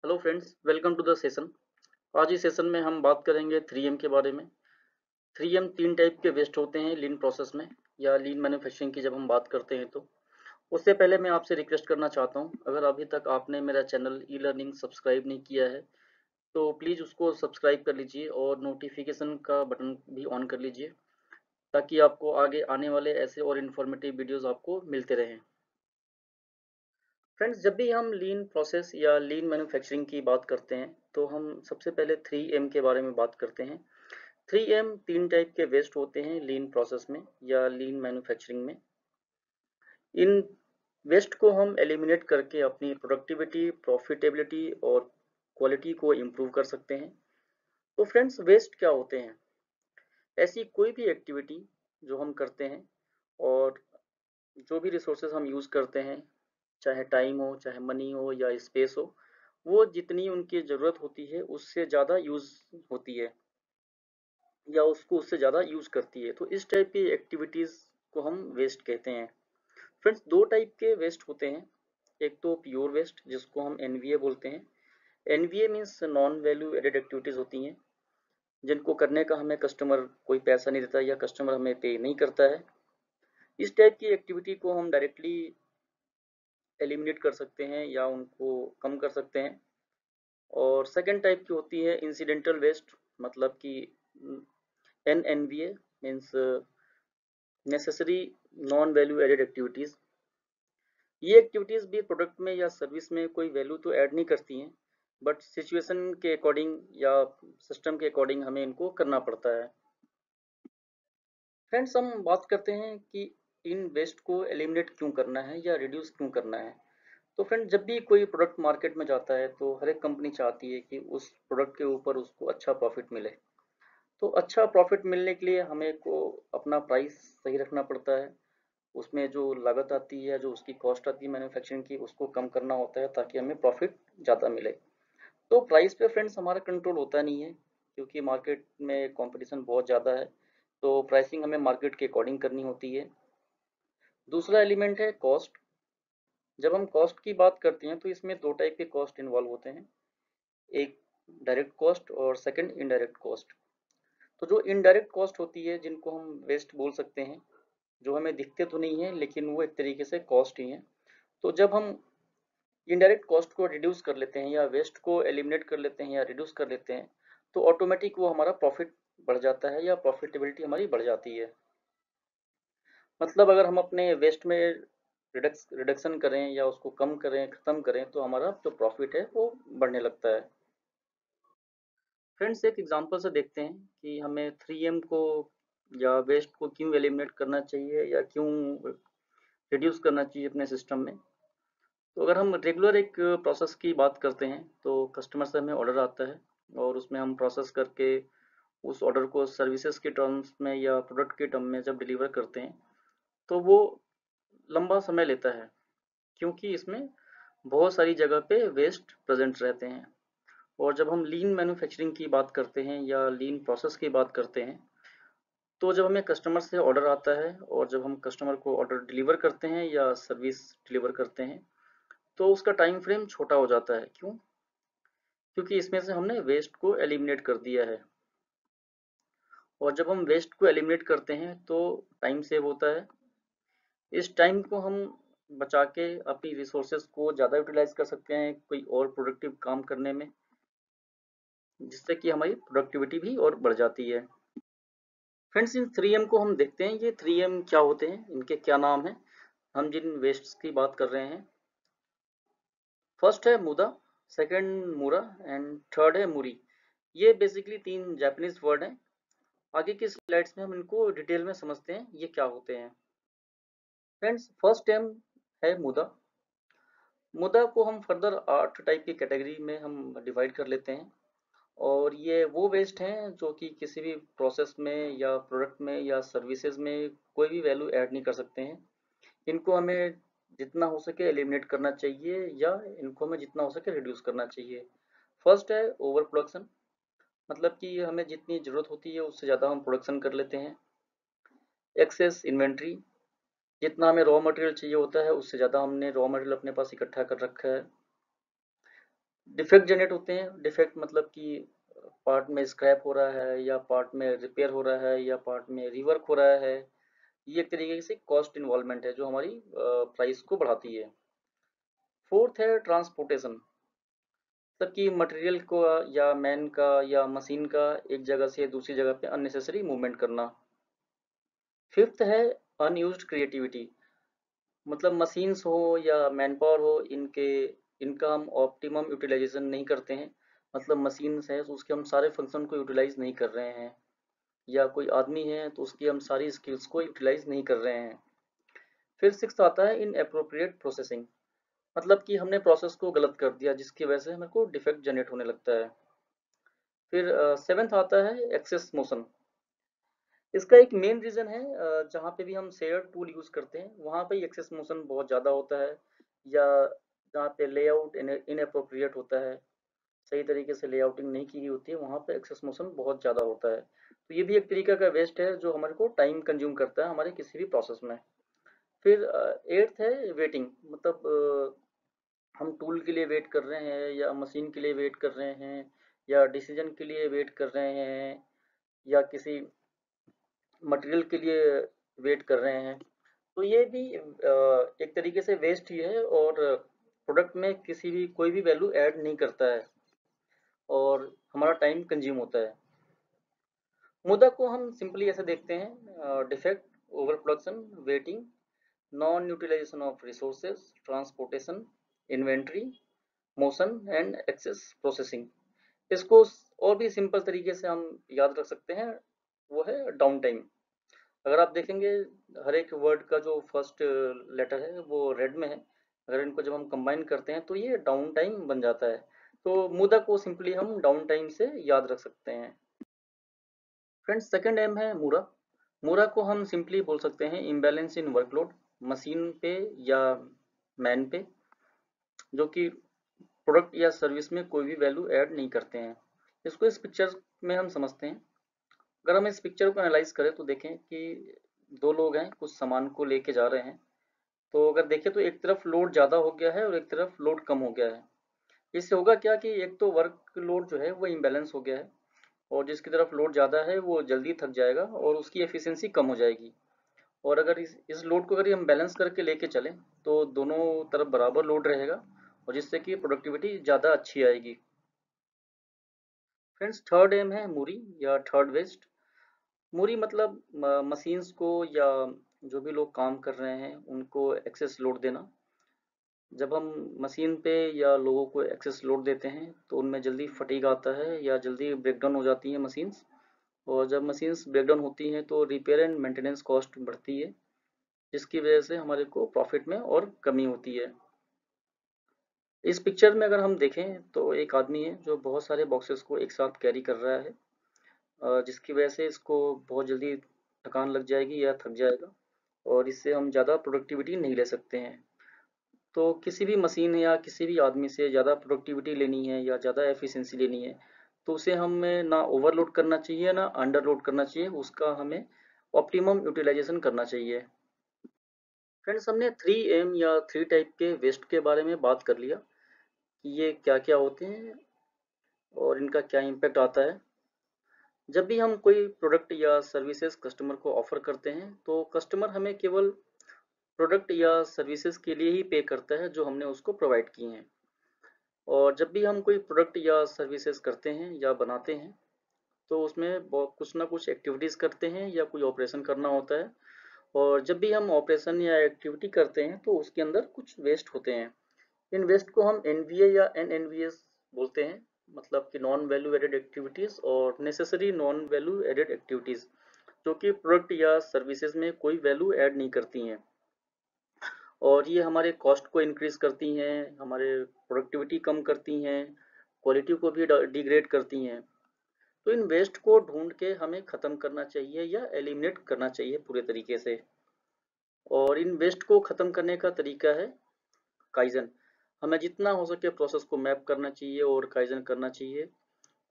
Hello friends, welcome to the session. आज इस session में हम बात करेंगे 3M के बारे में। 3M तीन टाइप के वेस्ट होते हैं लीन प्रोसेस में या लीन मैन्युफैक्चरिंग की जब हम बात करते हैं तो उससे पहले मैं आपसे रिक्वेस्ट करना चाहता हूं, अगर अभी तक आपने मेरा चैनल ई लर्निंग सब्सक्राइब नहीं किया है तो प्लीज़ उसको सब्सक्राइब कर लीजिए और नोटिफिकेशन का बटन भी ऑन कर लीजिए ताकि आपको आगे आने वाले ऐसे और इन्फॉर्मेटिव वीडियोज़ आपको मिलते रहें। फ्रेंड्स, जब भी हम लीन प्रोसेस या लीन मैन्युफैक्चरिंग की बात करते हैं तो हम सबसे पहले 3M के बारे में बात करते हैं। 3M तीन टाइप के वेस्ट होते हैं लीन प्रोसेस में या लीन मैन्युफैक्चरिंग में। इन वेस्ट को हम एलिमिनेट करके अपनी प्रोडक्टिविटी, प्रॉफिटेबिलिटी और क्वालिटी को इम्प्रूव कर सकते हैं। तो फ्रेंड्स, वेस्ट क्या होते हैं? ऐसी कोई भी एक्टिविटी जो हम करते हैं और जो भी रिसोर्सेज हम यूज़ करते हैं, चाहे टाइम हो, चाहे मनी हो या स्पेस हो, वो जितनी उनकी ज़रूरत होती है उससे ज़्यादा यूज़ होती है या उसको उससे ज़्यादा यूज़ करती है। तो इस टाइप की एक्टिविटीज़ को हम वेस्ट कहते हैं। फ्रेंड्स, दो टाइप के वेस्ट होते हैं। एक तो प्योर वेस्ट जिसको हम एनवीए बोलते हैं। NVA means non value added activities होती हैं जिनको करने का हमें कस्टमर कोई पैसा नहीं देता या कस्टमर हमें पे नहीं करता है। इस टाइप की एक्टिविटी को हम डायरेक्टली एलिमिनेट कर सकते हैं या उनको कम कर सकते हैं। और सेकेंड टाइप की होती है इंसिडेंटल वेस्ट, मतलब कि NNVA means necessary non value added activities. ये एक्टिविटीज़ भी प्रोडक्ट में या सर्विस में कोई वैल्यू तो ऐड नहीं करती हैं, बट सिचुएशन के अकॉर्डिंग या सिस्टम के अकॉर्डिंग हमें इनको करना पड़ता है। फ्रेंड्स, हम बात करते हैं कि इन वेस्ट को एलिमिनेट क्यों करना है या रिड्यूस क्यों करना है। तो फ्रेंड, जब भी कोई प्रोडक्ट मार्केट में जाता है तो हर एक कंपनी चाहती है कि उस प्रोडक्ट के ऊपर उसको अच्छा प्रॉफिट मिले। तो अच्छा प्रॉफिट मिलने के लिए हमें को अपना प्राइस सही रखना पड़ता है। उसमें जो लागत आती है, जो उसकी कॉस्ट आती है मैन्युफैक्चरिंग की, उसको कम करना होता है ताकि हमें प्रॉफिट ज़्यादा मिले। तो प्राइस पे फ्रेंड्स हमारा कंट्रोल होता नहीं है क्योंकि मार्केट में कंपटीशन बहुत ज़्यादा है। तो प्राइसिंग हमें मार्केट के अकॉर्डिंग करनी होती है। दूसरा एलिमेंट है कॉस्ट। जब हम कॉस्ट की बात करते हैं तो इसमें दो टाइप के कॉस्ट इन्वॉल्व होते हैं। एक डायरेक्ट कॉस्ट और सेकंड इनडायरेक्ट कॉस्ट। तो जो इनडायरेक्ट कॉस्ट होती है जिनको हम वेस्ट बोल सकते हैं, जो हमें दिखते तो नहीं है लेकिन वो एक तरीके से कॉस्ट ही है। तो जब हम इनडायरेक्ट कॉस्ट को रिड्यूस कर लेते हैं या वेस्ट को एलिमिनेट कर लेते हैं या रिड्यूस कर लेते हैं तो ऑटोमेटिक वो हमारा प्रॉफिट बढ़ जाता है या प्रॉफिटेबिलिटी हमारी बढ़ जाती है। मतलब अगर हम अपने वेस्ट में रिडक्शन करें या उसको कम करें, खत्म करें, तो हमारा जो प्रॉफिट है वो बढ़ने लगता है। फ्रेंड्स, एक एग्जांपल से देखते हैं कि हमें 3M को या वेस्ट को क्यों एलिमिनेट करना चाहिए या क्यों रिड्यूस करना चाहिए अपने सिस्टम में। तो अगर हम रेगुलर एक प्रोसेस की बात करते हैं तो कस्टमर से हमें ऑर्डर आता है और उसमें हम प्रोसेस करके उस ऑर्डर को सर्विसेज के टर्म्स में या प्रोडक्ट के टर्म में जब डिलीवर करते हैं तो वो लंबा समय लेता है क्योंकि इसमें बहुत सारी जगह पे वेस्ट प्रेजेंट रहते हैं। और जब हम लीन मैन्युफैक्चरिंग की बात करते हैं या लीन प्रोसेस की बात करते हैं तो जब हमें कस्टमर से ऑर्डर आता है और जब हम कस्टमर को ऑर्डर डिलीवर करते हैं या सर्विस डिलीवर करते हैं तो उसका टाइम फ्रेम छोटा हो जाता है। क्यों? क्योंकि इसमें से हमने वेस्ट को एलिमिनेट कर दिया है। और जब हम वेस्ट को एलिमिनेट करते हैं तो टाइम सेव होता है। इस टाइम को हम बचा के अपनी रिसोर्सेज को ज़्यादा यूटिलाइज कर सकते हैं कोई और प्रोडक्टिव काम करने में, जिससे कि हमारी प्रोडक्टिविटी भी और बढ़ जाती है। फ्रेंड्स, इन 3M को हम देखते हैं, ये 3M क्या होते हैं, इनके क्या नाम हैं, हम जिन वेस्ट्स की बात कर रहे हैं। फर्स्ट है मुदा, सेकंड मुरा एंड थर्ड है मुरी। ये बेसिकली तीन जापानीज वर्ड हैं। आगे की स्लाइड्स में हम इनको डिटेल में समझते हैं ये क्या होते हैं। फ्रेंड्स, फर्स्ट टर्म है मुदा। मुदा को हम फर्दर 8 टाइप की कैटेगरी में हम डिवाइड कर लेते हैं। और ये वो वेस्ट हैं जो कि किसी भी प्रोसेस में या प्रोडक्ट में या सर्विसेज में कोई भी वैल्यू ऐड नहीं कर सकते हैं। इनको हमें जितना हो सके एलिमिनेट करना चाहिए या इनको हमें जितना हो सके रिड्यूस करना चाहिए। फर्स्ट है ओवर प्रोडक्शन, मतलब कि हमें जितनी ज़रूरत होती है उससे ज़्यादा हम प्रोडक्शन कर लेते हैं। एक्सेस इन्वेंट्री, जितना हमें रॉ मटेरियल चाहिए होता है उससे ज़्यादा हमने रॉ मटेरियल अपने पास इकट्ठा कर रखा है। डिफेक्ट जनरेट होते हैं। डिफेक्ट मतलब कि पार्ट में स्क्रैप हो रहा है, या पार्ट में रिपेयर हो रहा है, या पार्ट में रिवर्क हो रहा है। ये एक तरीके से कॉस्ट इन्वॉल्वमेंट है जो हमारी प्राइस को बढ़ाती है। फोर्थ है ट्रांसपोर्टेशन, मतलब कि मटेरियल को या मैन का या मशीन का एक जगह से दूसरी जगह पे अननेसेसरी मूवमेंट करना। फिफ्थ है अनयूज्ड क्रिएटिविटी, मतलब मशीन्स हो या मैन पावर हो, इनका हम ऑप्टिमम यूटिलाइजेशन नहीं करते हैं। मतलब मशीन्स है तो उसके हम सारे फंक्शन को यूटिलाइज नहीं कर रहे हैं, या कोई आदमी है तो उसकी हम सारी स्किल्स को यूटिलाइज नहीं कर रहे हैं। फिर सिक्स आता है इन अप्रोप्रिएट प्रोसेसिंग, मतलब कि हमने प्रोसेस को गलत कर दिया जिसकी वजह से हमें को डिफेक्ट जनरेट होने लगता है। फिर सेवेंथ आता है एक्सेस मोशन। इसका एक मेन रीज़न है, जहाँ पे भी हम शेयर्ड टूल यूज़ करते हैं वहाँ पे एक्सेस मोशन बहुत ज़्यादा होता है, या जहाँ पे लेआउट इनअप्रोप्रिएट होता है, सही तरीके से लेआउटिंग नहीं की गई होती है, वहाँ पे एक्सेस मोशन बहुत ज़्यादा होता है। तो ये भी एक तरीका का वेस्ट है जो हमारे को टाइम कंज्यूम करता है हमारे किसी भी प्रोसेस में। फिर एट्थ है वेटिंग, मतलब हम टूल के लिए वेट कर रहे हैं, या मशीन के लिए वेट कर रहे हैं, या डिसीजन के लिए वेट कर रहे हैं, या किसी मटेरियल के लिए वेट कर रहे हैं। तो ये भी एक तरीके से वेस्ट ही है, और प्रोडक्ट में किसी भी कोई भी वैल्यू ऐड नहीं करता है, और हमारा टाइम कंज्यूम होता है। मुद्दा को हम सिंपली ऐसे देखते हैं, defect, over production, waiting, non utilization of resources, transportation, inventory, motion and excess processing. इसको और भी सिंपल तरीके से हम याद रख सकते हैं, वो है डाउन टाइम। अगर आप देखेंगे हर एक वर्ड का जो फर्स्ट लेटर है वो रेड में है, अगर इनको जब हम कंबाइन करते हैं तो ये डाउन टाइम बन जाता है। तो मुद्दा को सिंपली हम डाउन टाइम से याद रख सकते हैं। फ्रेंड्स, सेकंड एम है मूरा। मूरा को हम सिंपली बोल सकते हैं इम्बैलेंस इन वर्कलोड, मशीन पे या मैन पे, जो कि प्रोडक्ट या सर्विस में कोई भी वैल्यू ऐड नहीं करते हैं। इसको इस पिक्चर में हम समझते हैं। अगर हम इस पिक्चर को एनालाइज करें तो देखें कि दो लोग हैं, कुछ सामान को लेके जा रहे हैं। तो अगर देखें तो एक तरफ लोड ज़्यादा हो गया है और एक तरफ लोड कम हो गया है। इससे होगा क्या कि एक तो वर्क लोड जो है वो इम्बैलेंस हो गया है, और जिसकी तरफ लोड ज़्यादा है वो जल्दी थक जाएगा और उसकी एफिशिएंसी कम हो जाएगी। और अगर इस लोड को अगर हम बैलेंस करके लेके चलें तो दोनों तरफ बराबर लोड रहेगा, और जिससे कि प्रोडक्टिविटी ज़्यादा अच्छी आएगी। फ्रेंड्स, थर्ड एम है मूरी या थर्ड वेस्ट। मूरी मतलब मशीन्स को या जो भी लोग काम कर रहे हैं उनको एक्सेस लोड देना। जब हम मशीन पे या लोगों को एक्सेस लोड देते हैं तो उनमें जल्दी फटीग आता है या जल्दी ब्रेकडाउन हो जाती हैं मशीन्स, और जब मशीन्स ब्रेकडाउन होती हैं तो रिपेयर एंड मेंटेनेंस कॉस्ट बढ़ती है, जिसकी वजह से हमारे को प्रॉफिट में और कमी होती है। इस पिक्चर में अगर हम देखें तो एक आदमी है जो बहुत सारे बॉक्सेस को एक साथ कैरी कर रहा है, जिसकी वजह से इसको बहुत जल्दी थकान लग जाएगी या थक जाएगा, और इससे हम ज़्यादा प्रोडक्टिविटी नहीं ले सकते हैं। तो किसी भी मशीन या किसी भी आदमी से ज़्यादा प्रोडक्टिविटी लेनी है या ज़्यादा एफिशिएंसी लेनी है तो उसे हमें ना ओवरलोड करना चाहिए ना अंडरलोड करना चाहिए, उसका हमें ऑप्टिमम यूटिलाइजेशन करना चाहिए। फ्रेंड्स, हमने 3M या 3 टाइप के वेस्ट के बारे में बात कर लिया कि ये क्या क्या होते हैं और इनका क्या इम्पैक्ट आता है। जब भी हम कोई प्रोडक्ट या सर्विसेज कस्टमर को ऑफर करते हैं तो कस्टमर हमें केवल प्रोडक्ट या सर्विसेज के लिए ही पे करता है जो हमने उसको प्रोवाइड की हैं। और जब भी हम कोई प्रोडक्ट या सर्विसेज करते हैं या बनाते हैं तो उसमें कुछ ना कुछ एक्टिविटीज़ करते हैं या कोई ऑपरेशन करना होता है, और जब भी हम ऑपरेशन या एक्टिविटी करते हैं तो उसके अंदर कुछ वेस्ट होते हैं। इन वेस्ट को हम एनवीए या एनएनवीएस बोलते हैं, मतलब कि नॉन वैल्यू एडेड एक्टिविटीज़ और necessary non value added activities, जो कि प्रोडक्ट या सर्विसेज में कोई वैल्यू ऐड नहीं करती हैं, और ये हमारे कॉस्ट को इंक्रीज करती हैं, हमारे प्रोडक्टिविटी कम करती हैं, क्वालिटी को भी डिग्रेड करती हैं। तो इन वेस्ट को ढूंढ के हमें ख़त्म करना चाहिए या एलिमिनेट करना चाहिए पूरे तरीके से। और इन वेस्ट को ख़त्म करने का तरीका है काइजन। हमें जितना हो सके प्रोसेस को मैप करना चाहिए और काइजन करना चाहिए,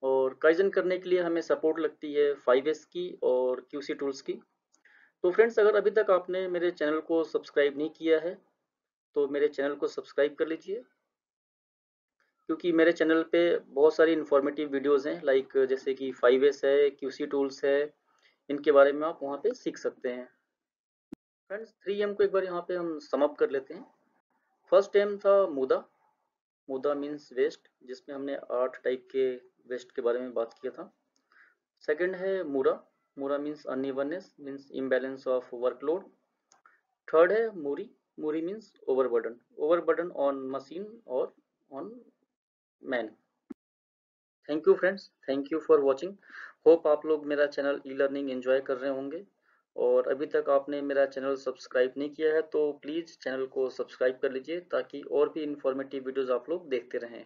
और काइजन करने के लिए हमें सपोर्ट लगती है 5S की और QC टूल्स की। तो फ्रेंड्स, अगर अभी तक आपने मेरे चैनल को सब्सक्राइब नहीं किया है तो मेरे चैनल को सब्सक्राइब कर लीजिए, क्योंकि मेरे चैनल पे बहुत सारी इन्फॉर्मेटिव वीडियोस हैं, लाइक जैसे कि 5S है, QC टूल्स है, इनके बारे में आप वहाँ पे सीख सकते हैं। फ्रेंड्स, 3M को एक बार यहाँ पे हम सम अप कर लेते हैं। फर्स्ट एम था मुदा। मुदा मीन्स वेस्ट, जिसमें हमने 8 टाइप के वेस्ट के बारे में बात किया था। सेकंड है mura. Mura means unevenness, means imbalance of workload. Third है muri. Muri means overburden, overburden on machine और on man. Thank you friends, thank you for watching. Hope आप लोग मेरा चैनल ई लर्निंग एंजॉय कर रहे होंगे, और अभी तक आपने मेरा चैनल सब्सक्राइब नहीं किया है तो प्लीज़ चैनल को सब्सक्राइब कर लीजिए, ताकि और भी इंफॉर्मेटिव वीडियोस आप लोग देखते रहें।